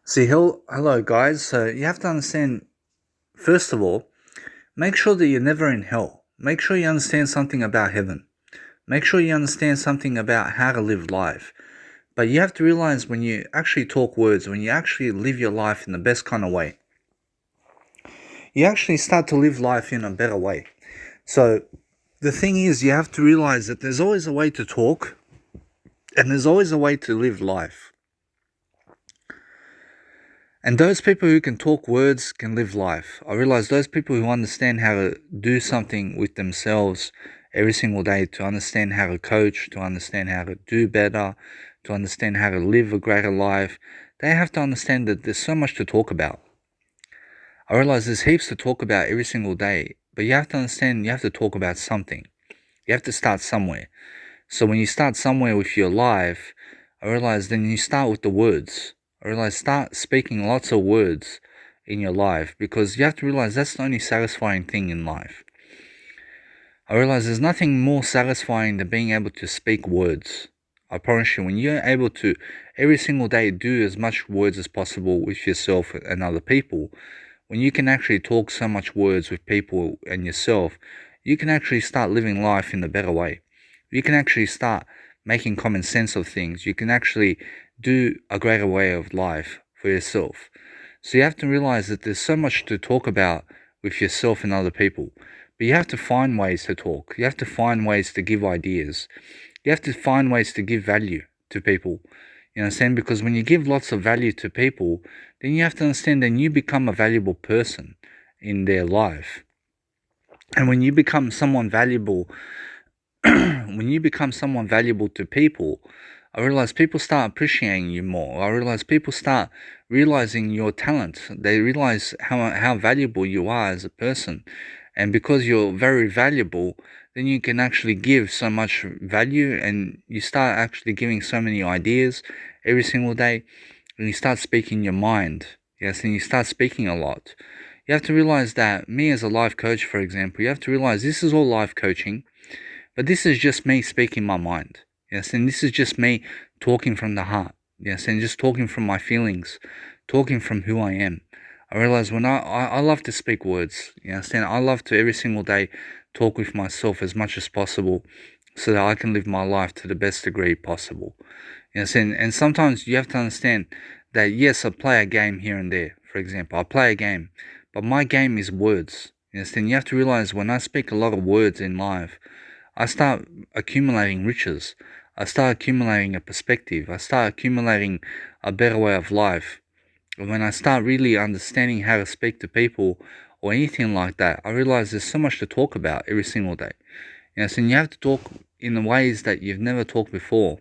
See, hello, guys. So you have to understand, first of all, make sure that you're never in hell. Make sure you understand something about heaven. Make sure you understand something about how to live life. But you have to realize when you actually talk words, when you actually live your life in the best kind of way, you actually start to live life in a better way. So the thing is, you have to realize that there's always a way to talk and there's always a way to live life. And those people who can talk words can live life. I realize those people who understand how to do something with themselves every single day, to understand how to coach, to understand how to do better, to understand how to live a greater life, they have to understand that there's so much to talk about. I realize there's heaps to talk about every single day, but you have to understand you have to talk about something. You have to start somewhere. So when you start somewhere with your life, I realize then you start with the words. I realize start speaking lots of words in your life, because you have to realize that's the only satisfying thing in life. I realize there's nothing more satisfying than being able to speak words. I promise you, when you're able to every single day do as much words as possible with yourself and other people, when you can actually talk so much words with people and yourself, you can actually start living life in a better way. You can actually start making common sense of things. You can actually do a greater way of life for yourself. So you have to realize that there's so much to talk about with yourself and other people. But you have to find ways to talk. You have to find ways to give ideas. You have to find ways to give value to people. You understand? Because when you give lots of value to people, then you have to understand then you become a valuable person in their life. And when you become someone valuable, when you become someone valuable to people, I realize people start appreciating you more. I realize people start realizing your talent. They realize how valuable you are as a person. And because you're very valuable, then you can actually give so much value, and you start actually giving so many ideas every single day, and you start speaking your mind. Yes, and you start speaking a lot. You have to realize that me as a life coach, for example, you have to realize this is all life coaching, but this is just me speaking my mind. Yes, and this is just me talking from the heart. Yes, and just talking from my feelings, talking from who I am. I realize when I love to speak words. You understand? I love to every single day talk with myself as much as possible, so that I can live my life to the best degree possible. You understand? And sometimes you have to understand that yes, I play a game here and there. For example, I play a game, but my game is words. You understand? You have to realize when I speak a lot of words in life, I start accumulating riches. I start accumulating a perspective. I start accumulating a better way of life. And when I start really understanding how to speak to people or anything like that, I realize there's so much to talk about every single day. So you have to talk in the ways that you've never talked before.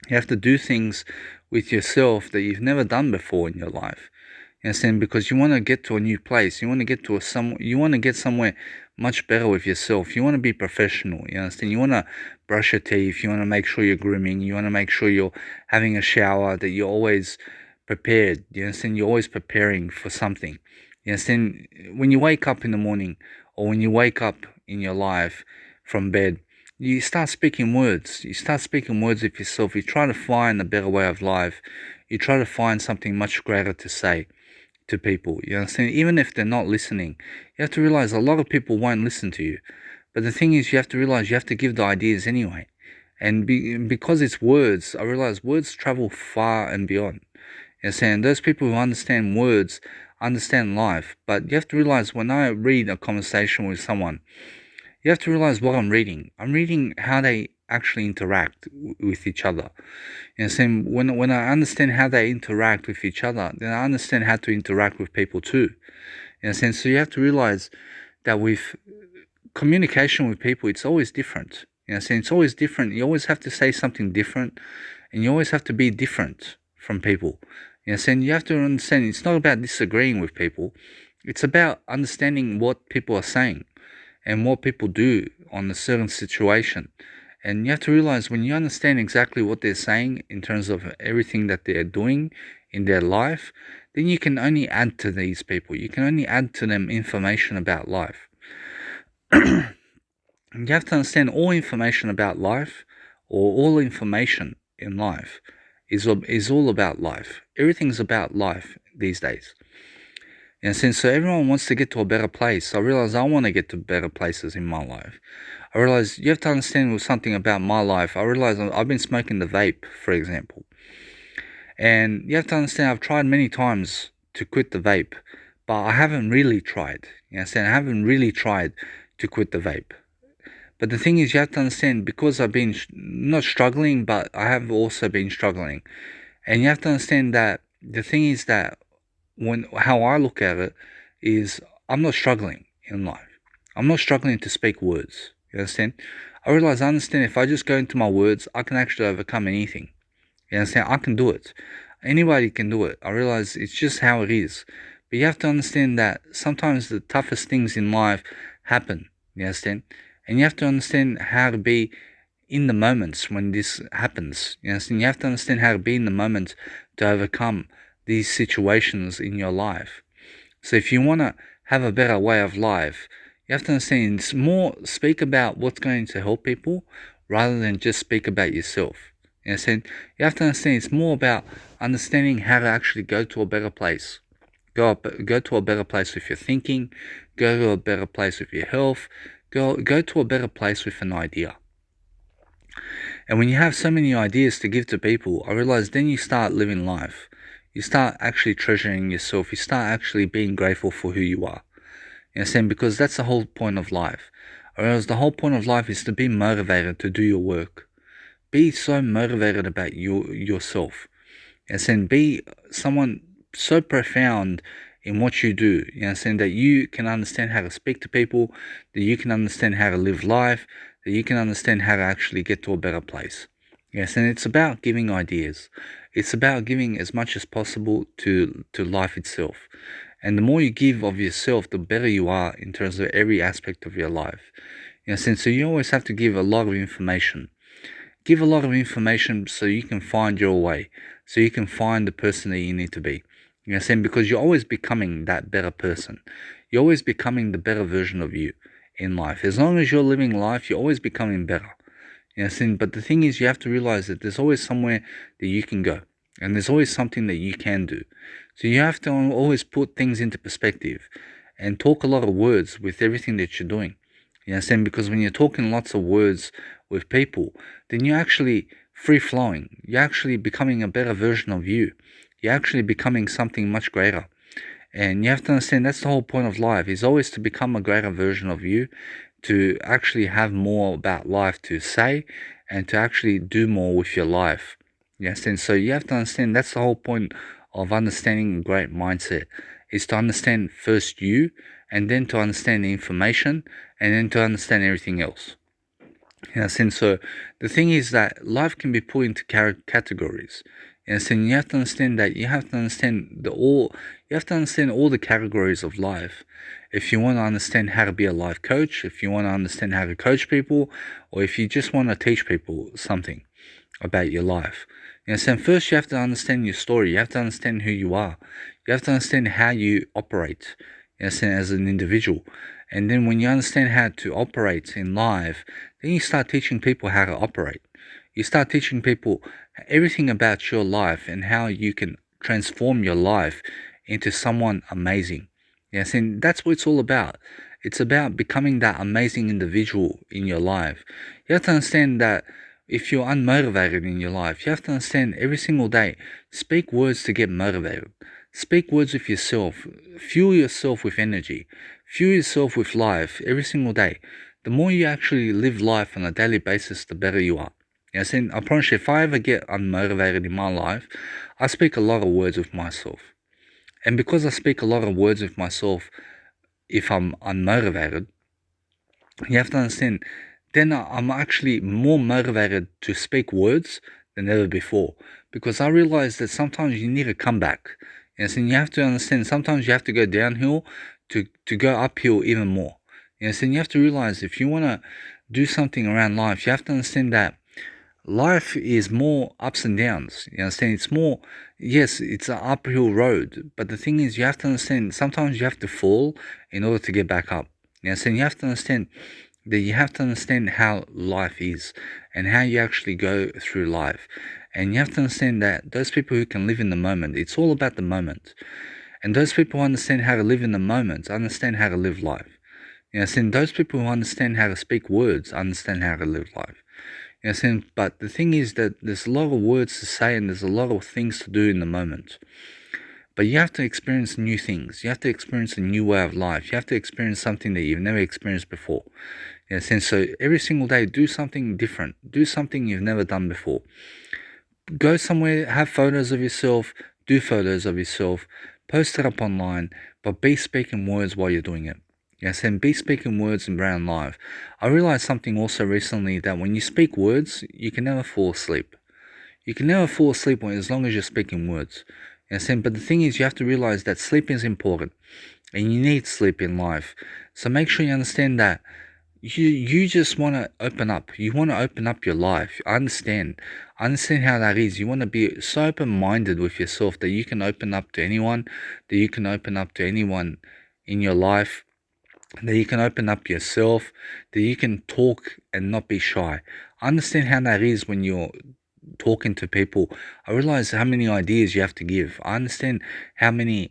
You have to do things with yourself that you've never done before in your life. You understand? Because you want to get to a new place. You want to get to you want to get somewhere much better with yourself. You want to be professional. You understand? You want to brush your teeth. You want to make sure you're grooming. You want to make sure you're having a shower, that you're always prepared. You understand? You're always preparing for something. You understand? When you wake up in the morning, or when you wake up in your life from bed, you start speaking words. You start speaking words with yourself. You try to find a better way of life. You try to find something much greater to say to people. You understand? Even if they're not listening, you have to realize a lot of people won't listen to you. But the thing is, you have to realize you have to give the ideas anyway. And because it's words, I realize words travel far and beyond. You understand? Those people who understand words understand life. But you have to realize when I read a conversation with someone, you have to realize what I'm reading. I'm reading how they actually interact with each other. You know, when I understand how they interact with each other, then I understand how to interact with people too. In a sense, so you have to realize that with communication with people, it's always different. You know, it's always different. You always have to say something different, and you always have to be different from people. You know, you have to understand it's not about disagreeing with people. It's about understanding what people are saying and what people do on a certain situation. And you have to realize when you understand exactly what they're saying in terms of everything that they're doing in their life, then you can only add to these people. You can only add to them information about life. You have to understand all information about life, or all information in life, is all about life. Everything's about life these days. And since everyone wants to get to a better place, I realize I want to get to better places in my life. I realize you have to understand something about my life. I realize I've been smoking the vape, for example. And you have to understand I've tried many times to quit the vape, but I haven't really tried. You understand? I haven't really tried to quit the vape. But the thing is, you have to understand, because I've been not struggling, but I have also been struggling. And you have to understand that the thing is that how I look at it is, I'm not struggling in life. I'm not struggling to speak words. You understand? I understand if I just go into my words, I can actually overcome anything. You understand? I can do it. Anybody can do it. I realize it's just how it is. But you have to understand that sometimes the toughest things in life happen. You understand? And you have to understand how to be in the moments when this happens. You understand? You have to understand how to be in the moment to overcome these situations in your life. So if you want to have a better way of life, you have to understand it's more speak about what's going to help people rather than just speak about yourself. You understand? You have to understand it's more about understanding how to actually go to a better place. Go to a better place with your thinking. Go to a better place with your health. Go to a better place with an idea. And when you have so many ideas to give to people, I realize then you start living life. You start actually treasuring yourself. You start actually being grateful for who you are. You understand? Because that's the whole point of life. I realize the whole point of life is to be motivated to do your work. Be so motivated about yourself. You understand? Be someone so profound in what you do. You understand? That you can understand how to speak to people, that you can understand how to live life, that you can understand how to actually get to a better place. Yes, and it's about giving ideas. It's about giving as much as possible to life itself. And the more you give of yourself, the better you are in terms of every aspect of your life. Yes, and so you always have to give a lot of information. Give a lot of information so you can find your way, so you can find the person that you need to be. You understand? Because you're always becoming that better person. You're always becoming the better version of you in life. As long as you're living life, you're always becoming better. You understand? But the thing is, you have to realize that there's always somewhere that you can go. And there's always something that you can do. So you have to always put things into perspective and talk a lot of words with everything that you're doing. You understand? Because when you're talking lots of words with people, then you're actually free-flowing. You're actually becoming a better version of you. You're actually becoming something much greater. And you have to understand that's the whole point of life, is always to become a greater version of you, to actually have more about life to say, and to actually do more with your life. Yes, and so you have to understand that's the whole point of understanding a great mindset, is to understand first you, and then to understand the information, and then to understand everything else. Yes, and so the thing is that life can be put into categories. Yes, and you have to understand that you have to understand all the categories of life. If you want to understand how to be a life coach, if you want to understand how to coach people, or if you just want to teach people something about your life. Yes, and first you have to understand your story. You have to understand who you are. You have to understand how you operate, yes, as an individual. And then when you understand how to operate in life, then you start teaching people how to operate. You start teaching people everything about your life and how you can transform your life into someone amazing. Yes, and that's what it's all about. It's about becoming that amazing individual in your life. You have to understand that if you're unmotivated in your life, you have to understand every single day, speak words to get motivated. Speak words with yourself. Fuel yourself with energy. Fuel yourself with life every single day. The more you actually live life on a daily basis, the better you are. Yes, and I promise you, if I ever get unmotivated in my life, I speak a lot of words with myself. And because I speak a lot of words with myself, if I'm unmotivated, you have to understand, then I'm actually more motivated to speak words than ever before. Because I realize that sometimes you need a comeback. Yes, and you have to understand, sometimes you have to go downhill to go uphill even more. Yes, and you have to realize if you want to do something around life, you have to understand that life is more ups and downs. You understand? It's more, yes, it's an uphill road. But the thing is, you have to understand, sometimes you have to fall in order to get back up. You understand? You have to understand that you have to understand how life is and how you actually go through life. And you have to understand that those people who can live in the moment, it's all about the moment. And those people who understand how to live in the moment understand how to live life. Those people who understand how to speak words understand how to live life. But the thing is that there's a lot of words to say and there's a lot of things to do in the moment. But you have to experience new things. You have to experience a new way of life. You have to experience something that you've never experienced before. So every single day, do something different. Do something you've never done before. Go somewhere, have photos of yourself, do photos of yourself, post it up online, but be speaking words while you're doing it. And be speaking words around life. I realized something also recently, that when you speak words, you can never fall asleep. You can never fall asleep as long as you're speaking words. But the thing is, you have to realize that sleep is important, and you need sleep in life. So make sure you understand that you just want to open up. You want to open up your life. Understand how that is. You want to be so open-minded with yourself that you can open up to anyone, that you can open up to anyone in your life, that you can open up yourself, that you can talk and not be shy. Understand how that is when you're talking to people. I realize how many ideas you have to give. I understand how many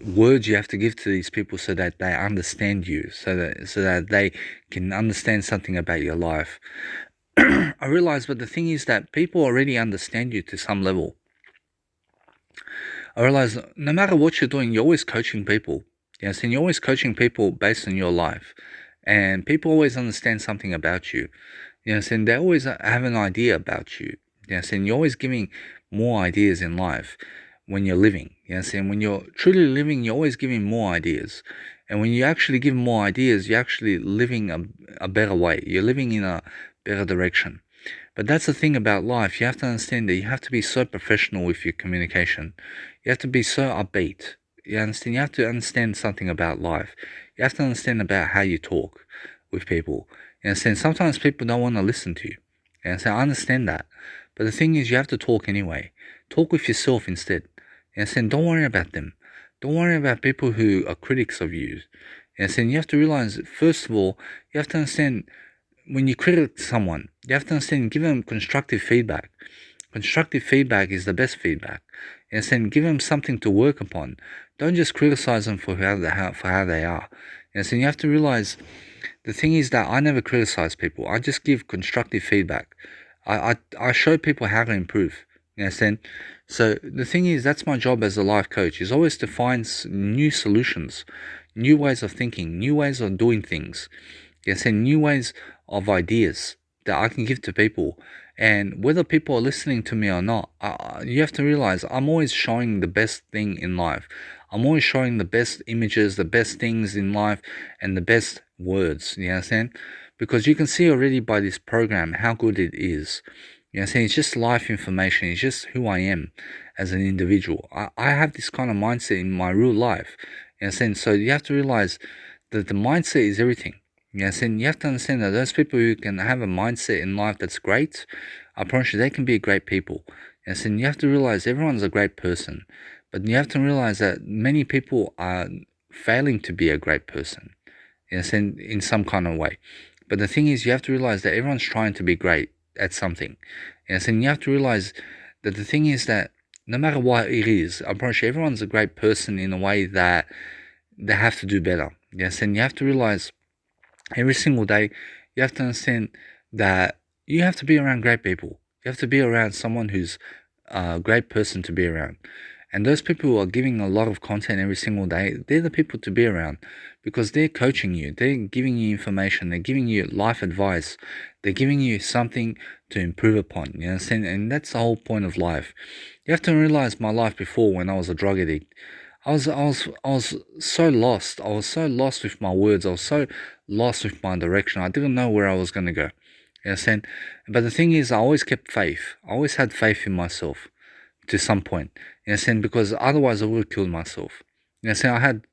words you have to give to these people so that they understand you, so that they can understand something about your life. I realize, but the thing is that people already understand you to some level. I realize no matter what you're doing, you're always coaching people. And you're always coaching people based on your life, and people always understand something about you. And they always have an idea about you. And you're always giving more ideas in life when you're living. And when you're truly living, you're always giving more ideas. And when you actually give more ideas, you're actually living a better way. You're living in a better direction. But that's the thing about life. You have to understand that you have to be so professional with your communication. You have to be so upbeat. You understand? You have to understand something about life. You have to understand about how you talk with people. You understand? Sometimes people don't want to listen to you. I understand that. But the thing is, you have to talk anyway. Talk with yourself instead. Don't worry about them. Don't worry about people who are critics of you. You have to realize, first of all, you have to understand, when you critic someone, you have to understand, give them constructive feedback. Constructive feedback is the best feedback. Give them something to work upon. Don't just criticize them for how they are. You have to realize, the thing is that I never criticize people. I just give constructive feedback. I show people how to improve. You understand? So the thing is, that's my job as a life coach, is always to find new solutions, new ways of thinking, new ways of doing things. New ways of ideas that I can give to people. And whether people are listening to me or not, you have to realize, I'm always showing the best thing in life. I'm always showing the best images, the best things in life, and the best words. You understand? Because you can see already by this program how good it is. It's just life information. It's just who I am as an individual. I have this kind of mindset in my real life. So you have to realize that the mindset is everything. You have to understand that those people who can have a mindset in life that's great, I promise you, they can be great people. You have to realize everyone's a great person, but you have to realize that many people are failing to be a great person, in some kind of way. But the thing is, you have to realize that everyone's trying to be great at something. You have to realize that the thing is that no matter what it is, I promise you, everyone's a great person in a way that they have to do better. You have to realize, every single day, you have to understand that you have to be around great people. You have to be around someone who's a great person to be around. And those people who are giving a lot of content every single day, they're the people to be around, because they're coaching you. They're giving you information. They're giving you life advice. They're giving you something to improve upon. You understand? And that's the whole point of life. You have to realize my life before, when I was a drug addict. I was so lost. I was so lost with my words. I was so lost with my direction. I didn't know where I was going to go. You understand? But the thing is, I always kept faith. I always had faith in myself to some point. You understand? Because otherwise I would have killed myself. You understand? I had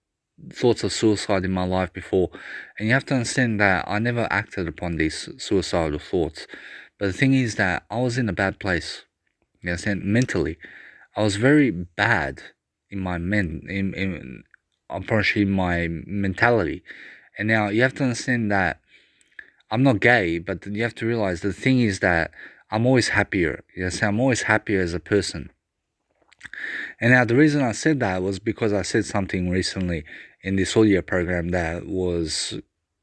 thoughts of suicide in my life before. And you have to understand that I never acted upon these suicidal thoughts. But the thing is that I was in a bad place. You understand? Mentally. I was very bad in my approaching my mentality. And now you have to understand that I'm not gay, but you have to realize the thing is that I'm always happier. I'm always happier as a person. And now the reason I said that was because I said something recently in this audio program that was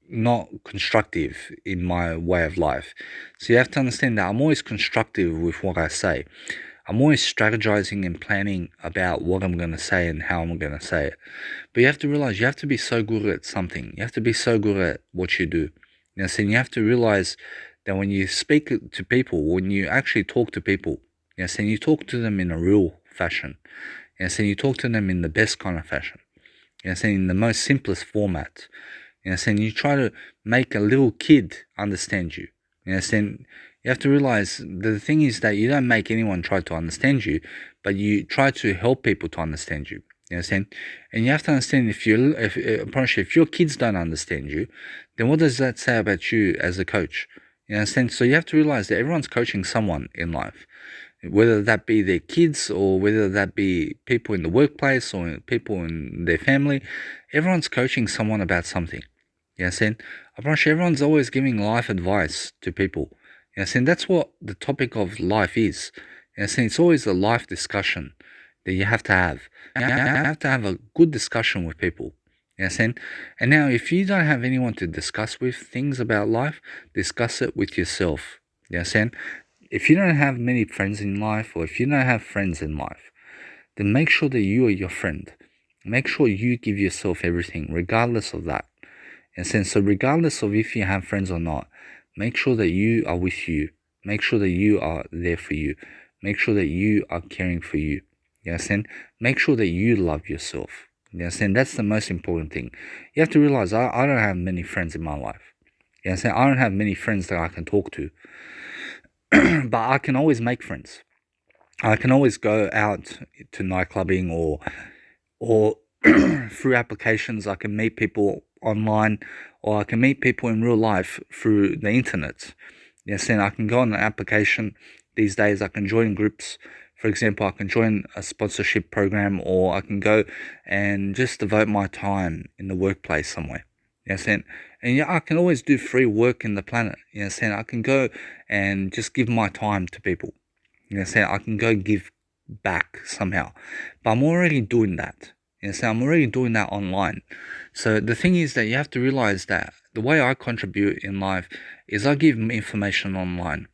not constructive in my way of life. So you have to understand that I'm always constructive with what I say. I'm always strategizing and planning about what I'm going to say and how I'm going to say it. But you have to realize you have to be so good at something. You have to be so good at what you do. So you have to realize that when you speak to people, when you actually talk to people, so you talk to them in a real fashion. So you talk to them in the best kind of fashion. So in the most simplest format. So you try to make a little kid understand you. So you have to realize the thing is that you don't make anyone try to understand you, but you try to help people to understand you. You understand? And you have to understand if your kids don't understand you, then what does that say about you as a coach? You understand? So you have to realize that everyone's coaching someone in life, whether that be their kids or whether that be people in the workplace or people in their family. Everyone's coaching someone about something. You understand? I promise you, everyone's always giving life advice to people. You understand? That's what the topic of life is. You understand? It's always a life discussion that you have to have. You have to have a good discussion with people. You understand? And now, if you don't have anyone to discuss with things about life, discuss it with yourself. You understand? If you don't have many friends in life, or if you don't have friends in life, then make sure that you are your friend. Make sure you give yourself everything, regardless of that. And so regardless of if you have friends or not, make sure that you are with you. Make sure that you are there for you. Make sure that you are caring for you. You understand? Make sure that you love yourself. You understand? That's the most important thing. You have to realize I don't have many friends in my life. You understand? I don't have many friends that I can talk to. But I can always make friends. I can always go out to nightclubbing or through applications. I can meet people online, or I can meet people in real life through the internet. Yes, and I can go on an application. These days I can join groups. For example, I can join a sponsorship program, or I can go and just devote my time in the workplace somewhere. Yes, and yeah, I can always do free work in the planet. Yes, and I can go and just give my time to people. Yes, and I can go give back somehow. But I'm already doing that. So I'm already doing that online. So the thing is that you have to realize that the way I contribute in life is I give information online.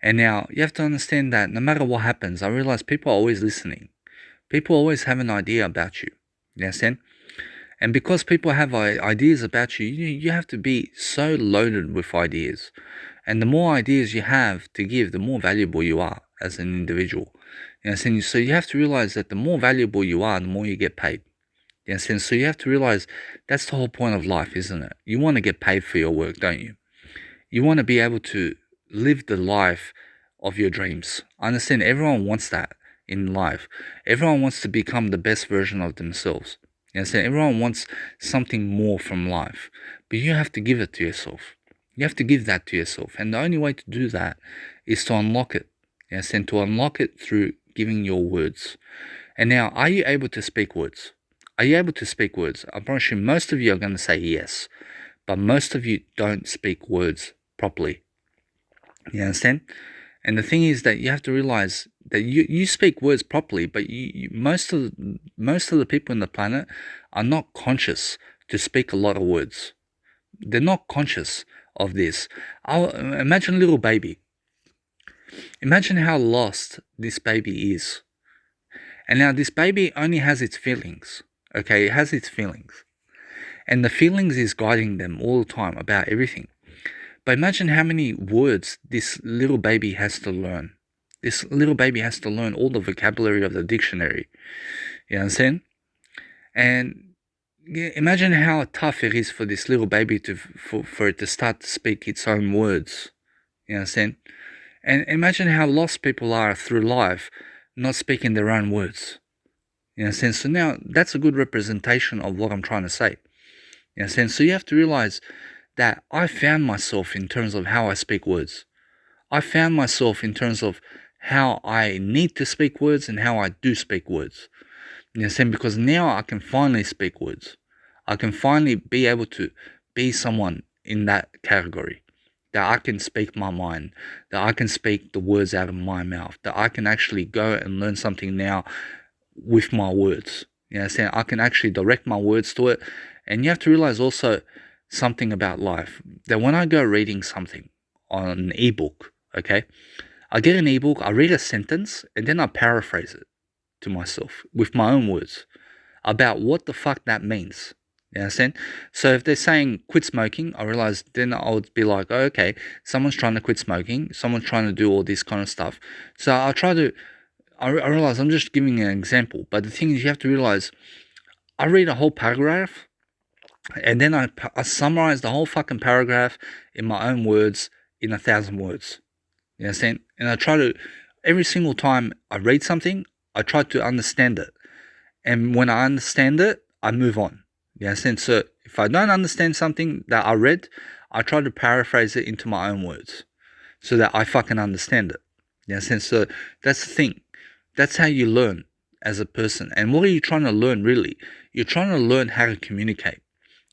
And now you have to understand that no matter what happens, I realize people are always listening. People always have an idea about you. You understand? And because people have ideas about you, you have to be so loaded with ideas. And the more ideas you have to give, the more valuable you are as an individual. So you have to realize that the more valuable you are, the more you get paid. So you have to realize that's the whole point of life, isn't it? You want to get paid for your work, don't you? You want to be able to live the life of your dreams. I understand everyone wants that in life. Everyone wants to become the best version of themselves. Everyone wants something more from life. But you have to give it to yourself. You have to give that to yourself. And the only way to do that is to unlock it. And to unlock it through giving your words. And now, are you able to speak words? Are you able to speak words? I promise you, most of you are going to say yes. But most of you don't speak words properly. You understand? And the thing is that you have to realize that you speak words properly, but most of the people in the planet are not conscious to speak a lot of words. They're not conscious of this. Imagine a little baby. Imagine how lost this baby is. And now this baby only has its feelings. Okay, it has its feelings. And the feelings is guiding them all the time about everything. But imagine how many words this little baby has to learn. This little baby has to learn all the vocabulary of the dictionary. You understand? And imagine how tough it is for this little baby for it to start to speak its own words. You understand? And imagine how lost people are through life not speaking their own words. You understand? So now that's a good representation of what I'm trying to say. You understand? So you have to realize that I found myself in terms of how I speak words. I found myself in terms of how I need to speak words and how I do speak words. You understand? Because now I can finally speak words. I can finally be able to be someone in that category that I can speak my mind, that I can speak the words out of my mouth, that I can actually go and learn something now with my words. You understand? I can actually direct my words to it. And you have to realize also something about life, that when I go reading something on an ebook, okay, I get an ebook, I read a sentence, and then I paraphrase it to myself with my own words about what the fuck that means. You understand? So if they're saying quit smoking, I realize then I would be like, oh, okay, someone's trying to quit smoking, someone's trying to do all this kind of stuff. So I realize I'm just giving an example, but the thing is, you have to realize, I read a whole paragraph, and then I summarize the whole fucking paragraph in my own words in 1,000 words. You understand? And I try to, every single time I read something, I try to understand it. And when I understand it, I move on. You understand? So if I don't understand something that I read, I try to paraphrase it into my own words so that I fucking understand it. You understand? So that's the thing. That's how you learn as a person. And what are you trying to learn really? You're trying to learn how to communicate.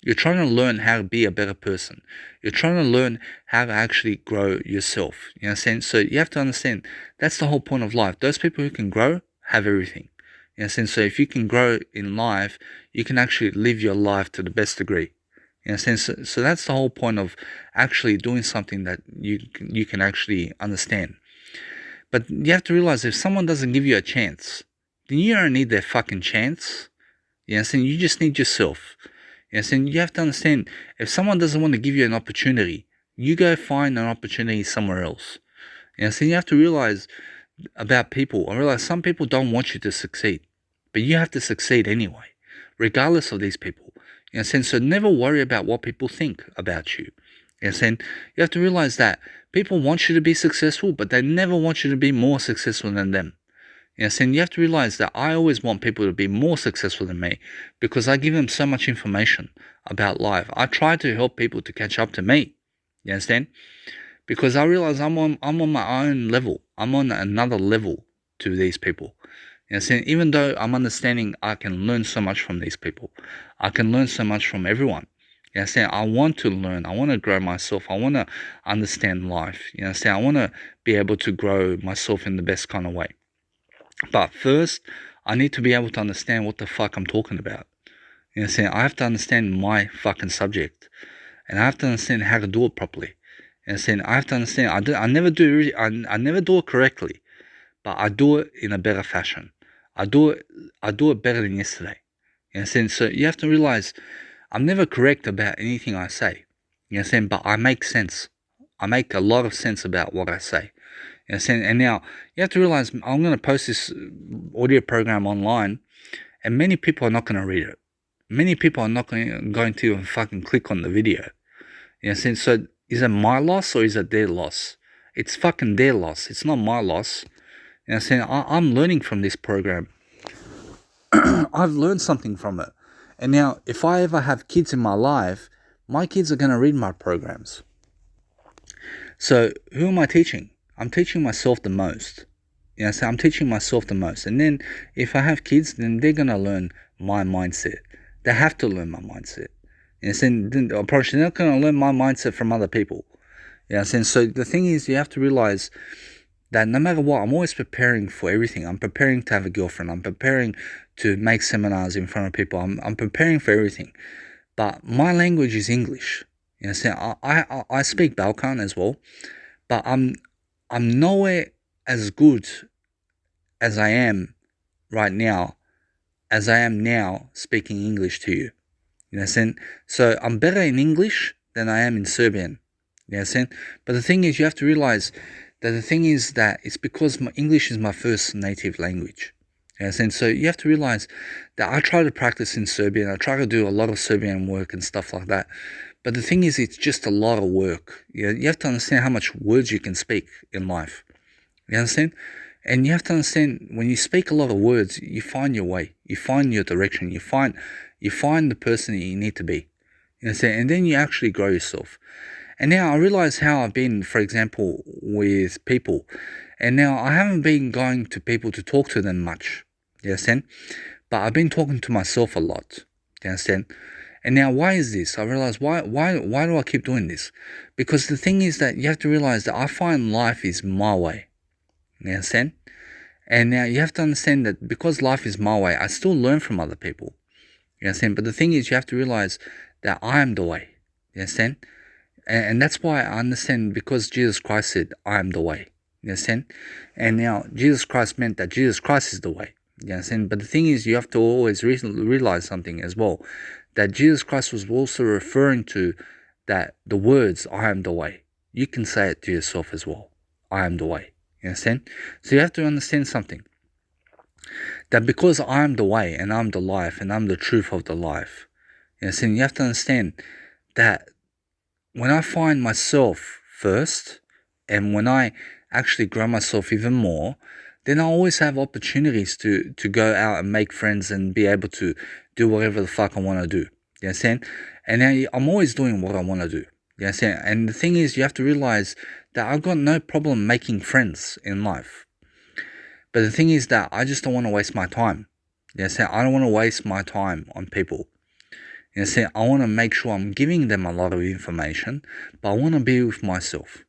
You're trying to learn how to be a better person. You're trying to learn how to actually grow yourself. You understand? So you have to understand, that's the whole point of life. Those people who can grow have everything. You understand? So if you can grow in life, you can actually live your life to the best degree. You understand? So that's the whole point of actually doing something that you can actually understand. But you have to realize, if someone doesn't give you a chance, then you don't need their fucking chance. You understand? You just need yourself. You understand? You have to understand, if someone doesn't want to give you an opportunity, you go find an opportunity somewhere else. You understand? You have to realize about people. I realize some people don't want you to succeed, but you have to succeed anyway, regardless of these people. You understand? So never worry about what people think about you. You understand? You have to realize that people want you to be successful, but they never want you to be more successful than them. You understand? You have to realize that I always want people to be more successful than me, because I give them so much information about life. I try to help people to catch up to me. You understand? Because I realize I'm on my own level. I'm on another level to these people. You understand? Even though I'm understanding, I can learn so much from these people. I can learn so much from everyone. You understand? I want to learn. I want to grow myself. I want to understand life. You understand? I want to be able to grow myself in the best kind of way. But first, I need to be able to understand what the fuck I'm talking about. You understand? I have to understand my fucking subject. And I have to understand how to do it properly. You understand? I have to understand. I never do it correctly, but I do it in a better fashion. I do it better than yesterday. You understand? So you have to realize, I'm never correct about anything I say. You understand? But I make sense. I make a lot of sense about what I say. You understand? And now you have to realize, I'm going to post this audio program online, and many people are not going to read it. Many people are not going to even fucking click on the video. You understand? So is it my loss or is it their loss? It's fucking their loss. It's not my loss. You understand? I'm learning from this program. I've learned something from it. And now, if I ever have kids in my life, my kids are going to read my programs. So who am I teaching? I'm teaching myself the most. You know, so I'm teaching myself the most. And then if I have kids, then they're going to learn my mindset. They have to learn my mindset. You know, so they're not going to learn my mindset from other people. You know, so the thing is, you have to realize that no matter what, I'm always preparing for everything. I'm preparing to have a girlfriend. I'm preparing to make seminars in front of people. I'm preparing for everything. But my language is English. You know, so I speak Balkan as well, but I'm nowhere as good as I am right now, as I am now speaking English to you. You understand? So I'm better in English than I am in Serbian. You understand? But the thing is, you have to realize that the thing is that it's because my English is my first native language. You understand? So you have to realize that I try to practice in Serbian. I try to do a lot of Serbian work and stuff like that. But the thing is, it's just a lot of work. You have to understand how much words you can speak in life. You understand? And you have to understand, when you speak a lot of words, you find your way. You find your direction. You find the person that you need to be. You understand? And then you actually grow yourself. And now I realize how I've been, for example, with people. And now I haven't been going to people to talk to them much. You understand? But I've been talking to myself a lot. You understand? And now, why is this? I realize why do I keep doing this? Because the thing is that you have to realize that I find life is my way. You understand? And now you have to understand that because life is my way, I still learn from other people. You understand? But the thing is, you have to realize that I am the way. You understand? And that's why I understand, because Jesus Christ said, I am the way. You understand? And now Jesus Christ meant that Jesus Christ is the way. You understand? But the thing is, you have to always realize something as well, that Jesus Christ was also referring to that the words, I am the way. You can say it to yourself as well. I am the way. You understand? So you have to understand something. That because I am the way, and I'm the life, and I'm the truth of the life. You understand? You have to understand that when I find myself first, and when I actually grow myself even more, then I always have opportunities to go out and make friends and be able to do whatever the fuck I want to do. You understand? And now I'm always doing what I want to do. You understand? And the thing is, you have to realize that I've got no problem making friends in life. But the thing is that I just don't want to waste my time. You understand? I don't want to waste my time on people. You understand? I want to make sure I'm giving them a lot of information, but I want to be with myself.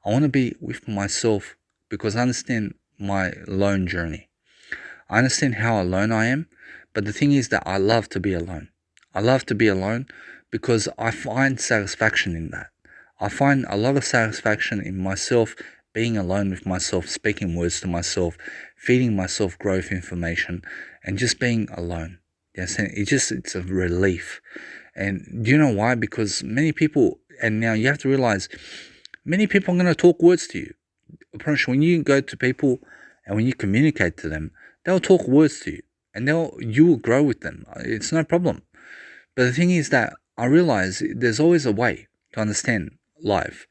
I want to be with myself because I understand my lone journey. I understand how alone I am, but the thing is that I love to be alone. I love to be alone because I find satisfaction in that. I find a lot of satisfaction in myself, being alone with myself, speaking words to myself, feeding myself growth information, and just being alone. Yes, it's a relief. And do you know why? Because many people, and now you have to realize, many people are going to talk words to you. When you go to people and when you communicate to them, they'll talk words to you, and you will grow with them. It's no problem. But the thing is that I realize there's always a way to understand life.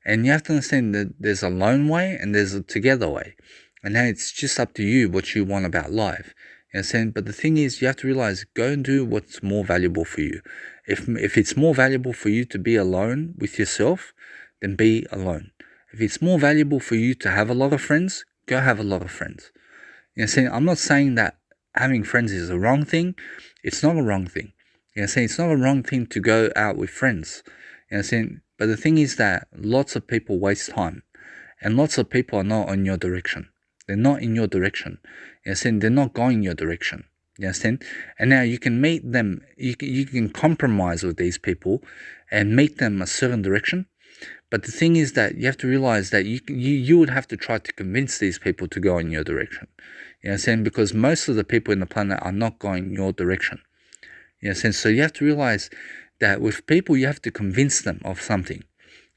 And you have to understand that there's a lone way and there's a together way. And now it's just up to you what you want about life. You understand? But the thing is, you have to realize, go and do what's more valuable for you. If it's more valuable for you to be alone with yourself, then be alone. If it's more valuable for you to have a lot of friends, go have a lot of friends. You understand? I'm not saying that having friends is a wrong thing. It's not a wrong thing. You understand? It's not a wrong thing to go out with friends. You understand? But the thing is that lots of people waste time, and lots of people are not in your direction. They're not in your direction. You understand? They're not going your direction. You understand? And now you can meet them. You can compromise with these people and meet them a certain direction. But the thing is that you have to realize that you would have to try to convince these people to go in your direction. You understand? Because most of the people in the planet are not going your direction. You understand? So you have to realize that with people, you have to convince them of something.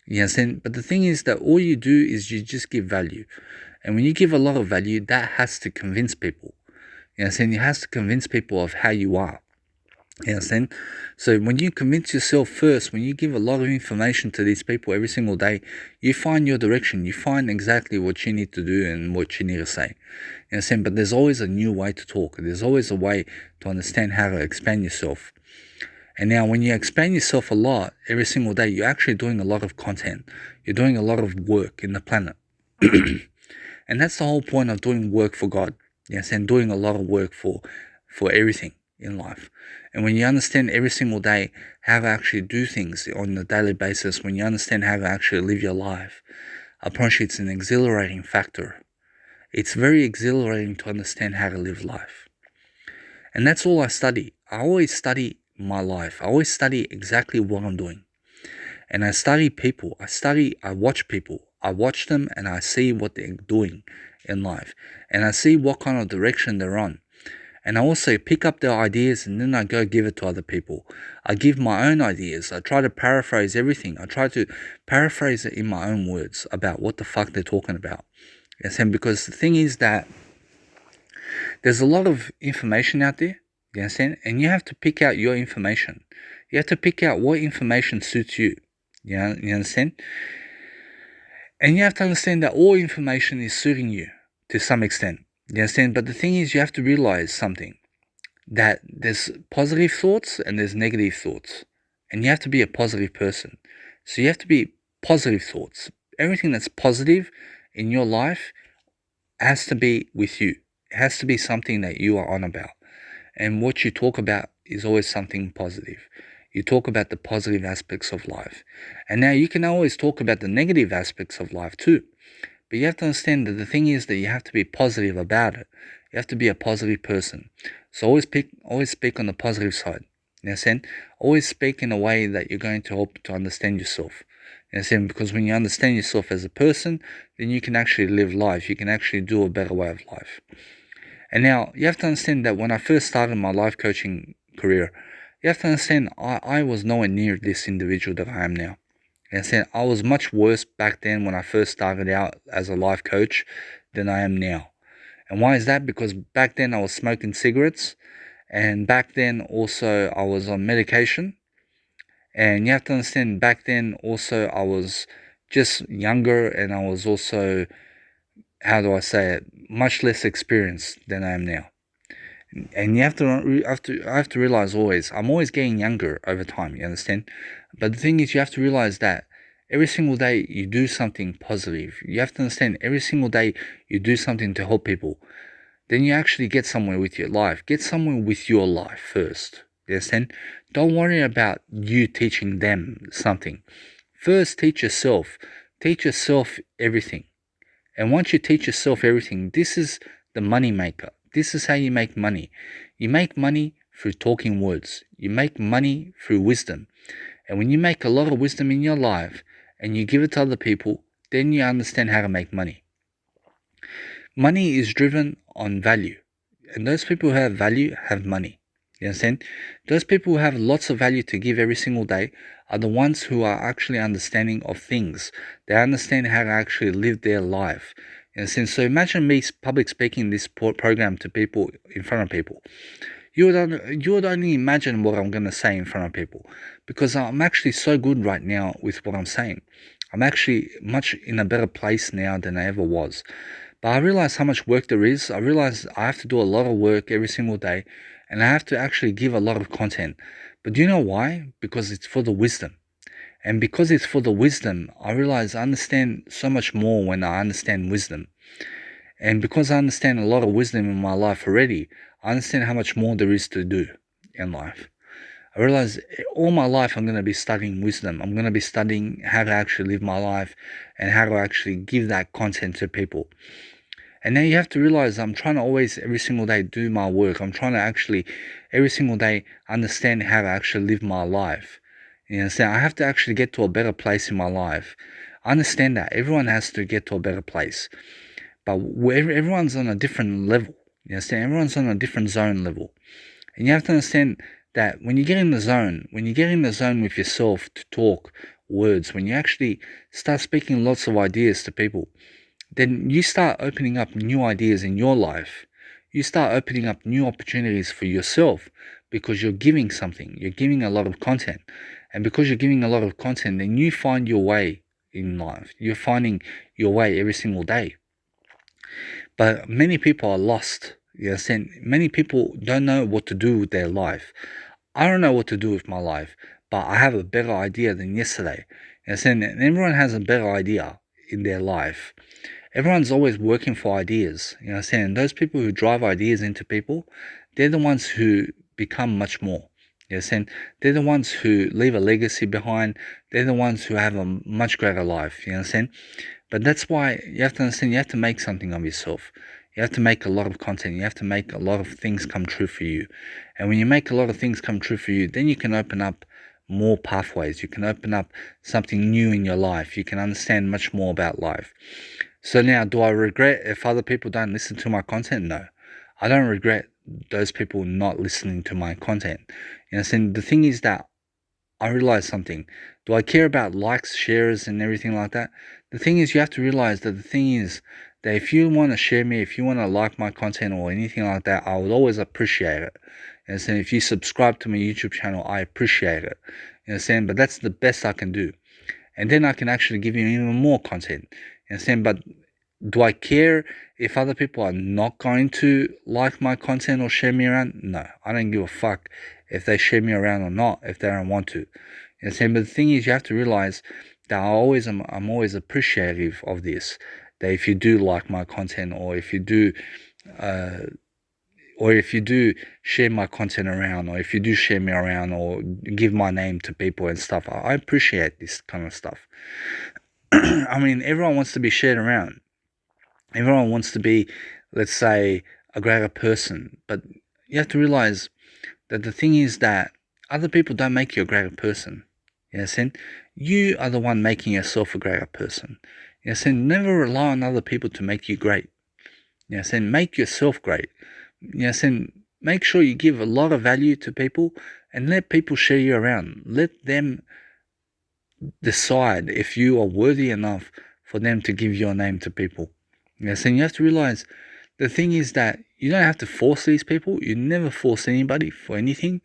You understand? But the thing is that all you do is you just give value. And when you give a lot of value, that has to convince people. You understand? It has to convince people of how you are. You understand? So when you convince yourself first, when you give a lot of information to these people every single day, you find your direction. You find exactly what you need to do and what you need to say. You understand? But there's always a new way to talk. There's always a way to understand how to expand yourself. And now when you expand yourself a lot every single day, you're actually doing a lot of content. You're doing a lot of work in the planet. And that's the whole point of doing work for God. Yes, and doing a lot of work for everything in life. And when you understand every single day how to actually do things on a daily basis, when you understand how to actually live your life, I promise you it's an exhilarating factor. It's very exhilarating to understand how to live life. And that's all I study. I always study my life. I always study exactly what I'm doing. And I study people. I watch people. I watch them and I see what they're doing in life. And I see what kind of direction they're on. And I also pick up their ideas and then I go give it to other people. I give my own ideas. I try to paraphrase everything. I try to paraphrase it in my own words about what the fuck they're talking about. Yes, and because the thing is that there's a lot of information out there, you understand? And you have to pick out your information. You have to pick out what information suits you. You understand? And you have to understand that all information is suiting you to some extent. You understand? But the thing is, you have to realize something. That there's positive thoughts and there's negative thoughts. And you have to be a positive person. So you have to be positive thoughts. Everything that's positive in your life has to be with you. It has to be something that you are on about. And what you talk about is always something positive. You talk about the positive aspects of life. And now you can always talk about the negative aspects of life too. But you have to understand that the thing is that you have to be positive about it. You have to be a positive person. So always speak on the positive side. You understand? Always speak in a way that you're going to help to understand yourself. You understand? Because when you understand yourself as a person, then you can actually live life. You can actually do a better way of life. And now you have to understand that when I first started my life coaching career, you have to understand I was nowhere near this individual that I am now. You understand? I was much worse back then when I first started out as a life coach than I am now. And why is that? Because back then I was smoking cigarettes, and back then also I was on medication. And you have to understand, back then also I was just younger, and I was also, how do I say it, much less experienced than I am now. And you have to realize always, I'm always getting younger over time, you understand? But the thing is, you have to realize that every single day you do something positive. You have to understand, every single day you do something to help people. Then you actually get somewhere with your life. Get somewhere with your life first. You understand? Don't worry about you teaching them something. First, teach yourself. Teach yourself everything. And once you teach yourself everything, this is the money maker. This is how you make money. You make money through talking words. You make money through wisdom. And when you make a lot of wisdom in your life and you give it to other people, then you understand how to make money. Money is driven on value. And those people who have value have money. You understand? Those people who have lots of value to give every single day are the ones who are actually understanding of things. They understand how to actually live their life. You understand? So imagine me public speaking this program to people, in front of people. You would only imagine what I'm going to say in front of people, because I'm actually so good right now with what I'm saying. I'm actually much in a better place now than I ever was. But I realize how much work there is. I realize I have to do a lot of work every single day, and I have to actually give a lot of content. But do you know why? Because it's for the wisdom. And because it's for the wisdom, I realize I understand so much more when I understand wisdom. And because I understand a lot of wisdom in my life already, I understand how much more there is to do in life. I realize all my life I'm going to be studying wisdom. I'm going to be studying how to actually live my life and how to actually give that content to people. And now you have to realize I'm trying to always, every single day, do my work. I'm trying to actually, every single day, understand how to actually live my life. You understand? I have to actually get to a better place in my life. I understand that. Everyone has to get to a better place. But everyone's on a different level. You understand? Everyone's on a different zone level. And you have to understand that when you get in the zone, with yourself to talk words, when you actually start speaking lots of ideas to people, then you start opening up new ideas in your life. You start opening up new opportunities for yourself, because you're giving something. You're giving a lot of content. And because you're giving a lot of content, then you find your way in life. You're finding your way every single day. But many people are lost. You understand? Many people don't know what to do with their life. I don't know what to do with my life, but I have a better idea than yesterday. You understand? And everyone has a better idea in their life. Everyone's always working for ideas. You understand? And those people who drive ideas into people, they're the ones who become much more. You understand? They're the ones who leave a legacy behind. They're the ones who have a much greater life. You understand? But that's why you have to understand, you have to make something of yourself. You have to make a lot of content. You have to make a lot of things come true for you. And when you make a lot of things come true for you, then you can open up more pathways. You can open up something new in your life. You can understand much more about life. So now, do I regret if other people don't listen to my content? No. I don't regret those people not listening to my content. You know, the thing is that I realize something. Do I care about likes, shares, and everything like that? The thing is, you have to realize that the thing is that if you want to share me, if you want to like my content or anything like that, I would always appreciate it. You understand? If you subscribe to my YouTube channel, I appreciate it. You understand? But that's the best I can do. And then I can actually give you even more content. You understand? But do I care if other people are not going to like my content or share me around? No, I don't give a fuck if they share me around or not, if they don't want to. You understand? But the thing is, you have to realize that I'm always appreciative of this. That if you do like my content, or if you do or if you do share my content around, or if you do share me around, or give my name to people and stuff, I appreciate this kind of stuff. I mean, everyone wants to be shared around. Everyone wants to be, let's say, a greater person. But you have to realize that the thing is that other people don't make you a greater person. You know what I'm saying? You are the one making yourself a greater person. You know what I'm saying? Never rely on other people to make you great. You know what I'm saying? Make yourself great. You know what I'm saying? Make sure you give a lot of value to people and let people share you around. Let them decide if you are worthy enough for them to give your name to people. You know what I'm saying? You have to realize the thing is that you don't have to force these people. You never force anybody for anything.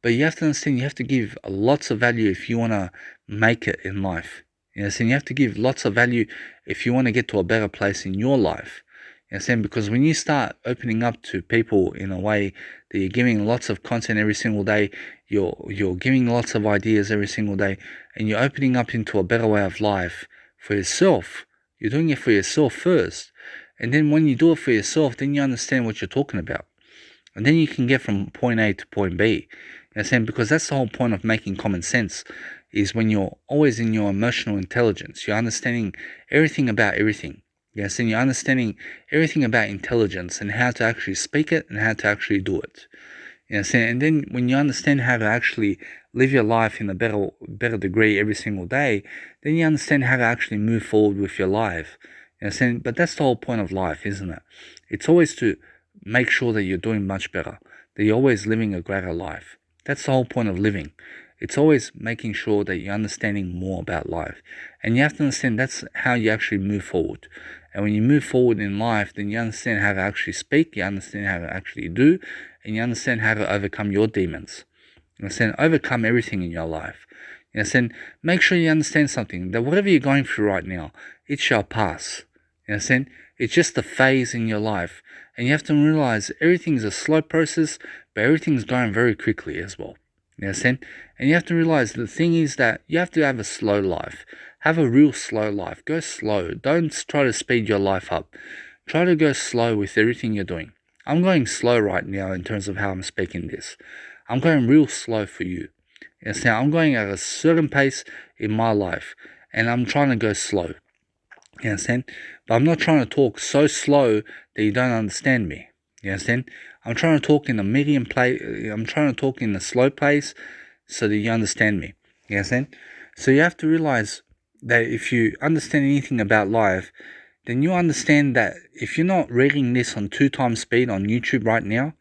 But you have to understand you have to give lots of value if you want to make it in life. You know what I'm saying? You have to give lots of value if you want to get to a better place in your life. You know what I'm saying? Because when you start opening up to people in a way that you're giving lots of content every single day, you're giving lots of ideas every single day, and you're opening up into a better way of life for yourself. You're doing it for yourself first. And then when you do it for yourself, then you understand what you're talking about. And then you can get from point A to point B. You know what I'm saying? Because that's the whole point of making common sense, is when you're always in your emotional intelligence. You're understanding everything about everything. Yes, and you're understanding everything about intelligence and how to actually speak it and how to actually do it. You know what I'm saying? And then when you understand how to actually live your life in a better degree every single day, then you understand how to actually move forward with your life. You know what I'm saying? But that's the whole point of life, isn't it? It's always to make sure that you're doing much better, that you're always living a greater life. That's the whole point of living. It's always making sure that you're understanding more about life. And you have to understand that's how you actually move forward. And when you move forward in life, then you understand how to actually speak, you understand how to actually do, and you understand how to overcome your demons. You understand? Overcome everything in your life. You understand? Make sure you understand something, that whatever you're going through right now, it shall pass. You understand? It's just a phase in your life. And you have to realize everything's a slow process, but everything's going very quickly as well. You understand? And you have to realize the thing is that you have to have a slow life. Have a real slow life. Go slow. Don't try to speed your life up. Try to go slow with everything you're doing. I'm going slow right now in terms of how I'm speaking this. I'm going real slow for you. You understand? I'm going at a certain pace in my life, and I'm trying to go slow. You understand? But I'm not trying to talk so slow that you don't understand me. You understand? I'm trying to talk in a medium pace. I'm trying to talk in a slow pace so that you understand me. You understand? So you have to realize that if you understand anything about life, then you understand that if you're not reading this on 2x speed on YouTube right now,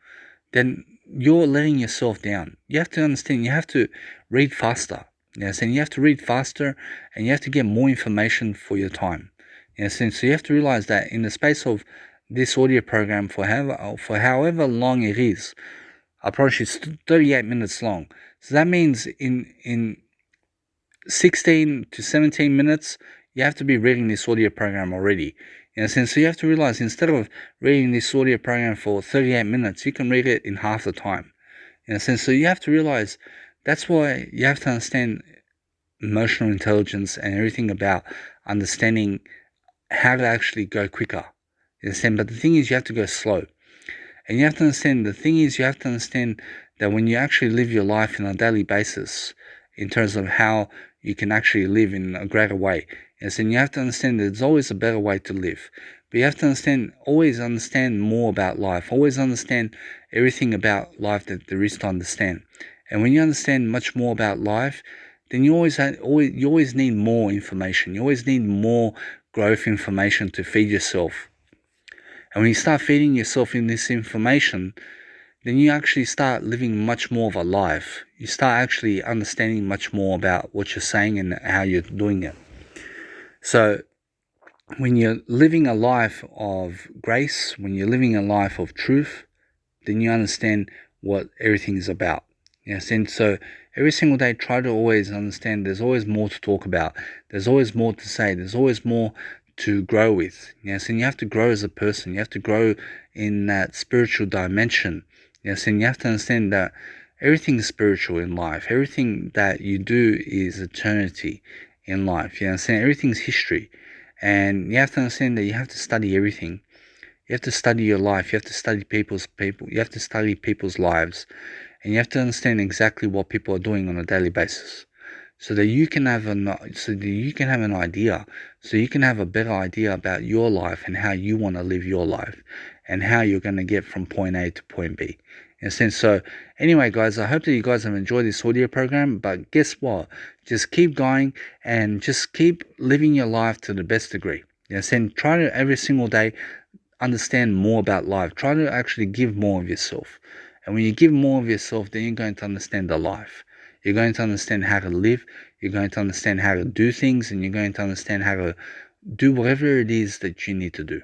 then you're letting yourself down. You have to understand you have to read faster. You understand? You have to read faster and you have to get more information for your time. You understand? So you have to realize that in the space of this audio program, for however long it is, I promise you it's 38 minutes long. So that means in 16 to 17 minutes, you have to be reading this audio program already. You know, so you have to realize instead of reading this audio program for 38 minutes, you can read it in half the time. You know, so you have to realize that's why you have to understand emotional intelligence and everything about understanding how to actually go quicker. You understand? But the thing is, you have to go slow. And you have to understand, the thing is, you have to understand that when you actually live your life on a daily basis, in terms of how you can actually live in a greater way, and you have to understand that there's always a better way to live. But you have to understand, always understand more about life. Always understand everything about life that there is to understand. And when you understand much more about life, then you always need more information. You always need more growth information to feed yourself. And when you start feeding yourself in this information, then you actually start living much more of a life. You start actually understanding much more about what you're saying and how you're doing it. So when you're living a life of grace, when you're living a life of truth, then you understand what everything is about. Yes, and so every single day, try to always understand there's always more to talk about. There's always more to say. There's always more to grow with. Yes, and you have to grow as a person. You have to grow in that spiritual dimension. Yes, and you have to understand that everything is spiritual in life. Everything that you do is eternity in life. You understand? Everything's history. And you have to understand that you have to study everything. You have to study your life. You have to study people. You have to study people's lives, and you have to understand exactly what people are doing on a daily basis, so that you can have an idea, so you can have a better idea about your life and how you want to live your life, and how you're going to get from point A to point B. In a sense. So anyway, guys, I hope that you guys have enjoyed this audio program. But guess what? Just keep going and just keep living your life to the best degree. And try to every single day understand more about life. Try to actually give more of yourself. And when you give more of yourself, then you're going to understand the life. You're going to understand how to live. You're going to understand how to do things, and you're going to understand how to do whatever it is that you need to do.